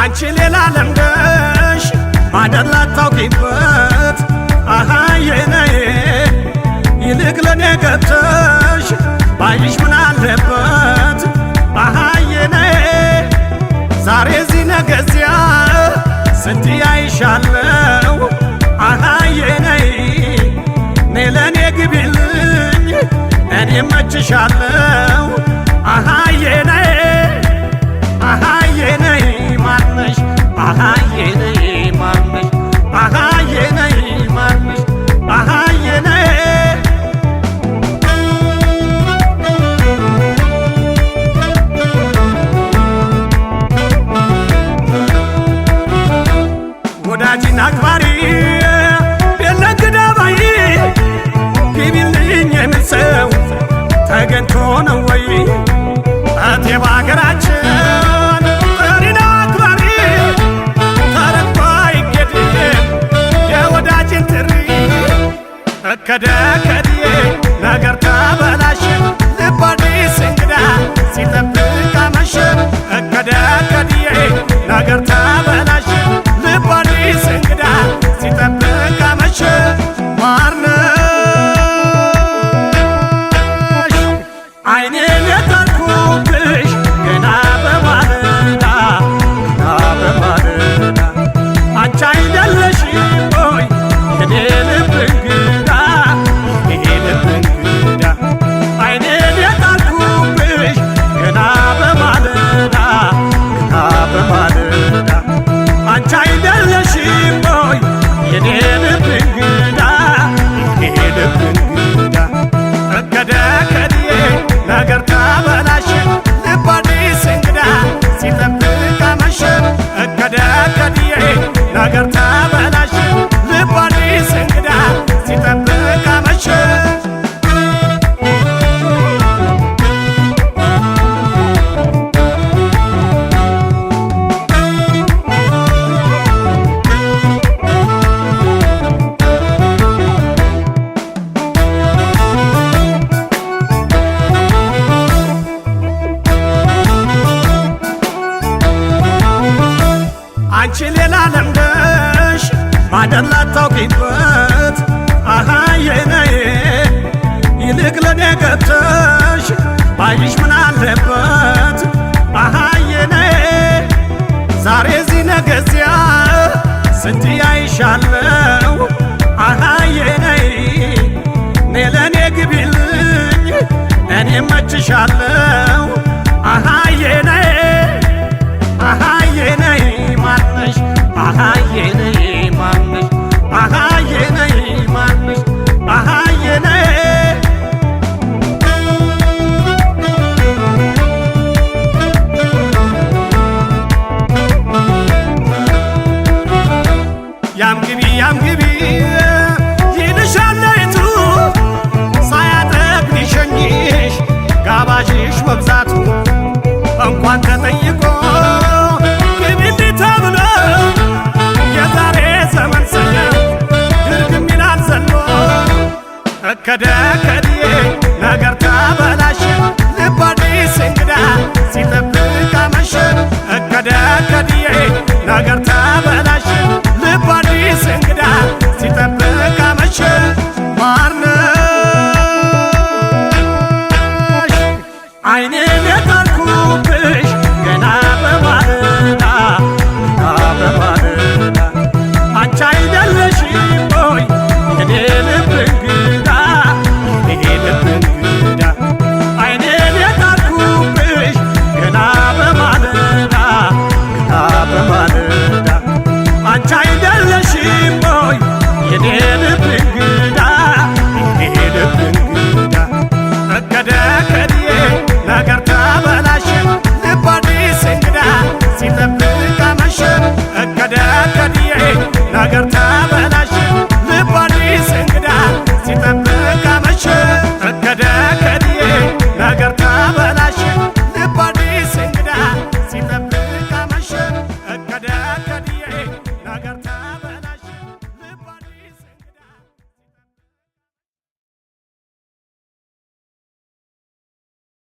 አንቺ ሌላ ለምደሽ ማደር ላታውቂበት የነዬ ይልቅ ለኔ ገብተሽ ባይሽ ምን አለበት የነዬ ዛሬ እዚህ ነገ እዚያ ስትይ አይሻለው የነዬ ኔ ለኔ ግቢልኝ እኔ መችሻለው የነዬ የነዬ ማነሽ የነዬ ማነሽ የነዬ ማነሽ የነዬ ወዳጅና አክባሪ የለንግዳ ባይ ግቢልኝ የምን ሰው ተገኝቶ ነው ወይ እቴ በሀገራችን ጠሪና አክባሪ ተረግጦ አይገድም የወዳጅን ጥሪ እከደ ከድዬ ነገር ተበላሸ ልብ አዲስ እንግዳ ሲጠብቅ አመሸ እከደ ከድዬ ነገር ተበላሸ ልብ አዲስ እንግዳ ሲጠብቅ አመሸ ማርነሽ አይኔን የጣልኩብሽ ገና በማለዳ አንቺ አይደለሽም ወይ የኔ ልብ እንግዳ የኔ ልብ እንግዳ አይኔን የጣልኩብሽ ገና በማለዳ አንቺ አይደለሽም ወይ የኔ ልብ እንግዳ የኔ ልብ እንግዳ እከደ ከድዬ ነገር ተበላሸ ልብ አዲስ እንግዳ ሲጠብቅ አመሸ እከደ ከድዬ ነገር ተበላሸ ልብ አዲስ እንግዳ ሲጠብቅ አመሸ አንቺ ሌላ ለምደሽ ማደር ላታውቂበት የነዬ ይልቅ ለኔ ገብተሽ ባይሽ ምን አለበት የነዬ ዛሬ እዚህ ነገ እዚያ ስትይ አይሻለው የነዬ ኔ ለኔ ግቢልኝ እኔ መችሻለው የነዬ የነዬ ማነሽ የነዬ ማነሽ የነዬ ማነሽ የነዬ ያም ግቢ ይልሻል ሌሊቱ ሳያጠግብ ይሸኝሽ ጋባዥሽ መብዛቱ እንኳን ተጠይቆ ግቢልኝ ተብሎ የዛሬ ዘመን ሰው ድርግም ይላል ዘሎ እከደ ከድዬ ነገር ተበላሸ ልብ አዲስ እንግዳ ሲጠብቅ አመሸ እከደ ከድዬ ነገር ተበላሸ ልብ አዲስ እንግዳ ሲጠብቅ አመሸ ማርነሽ አይኔን የጣልኩብሽ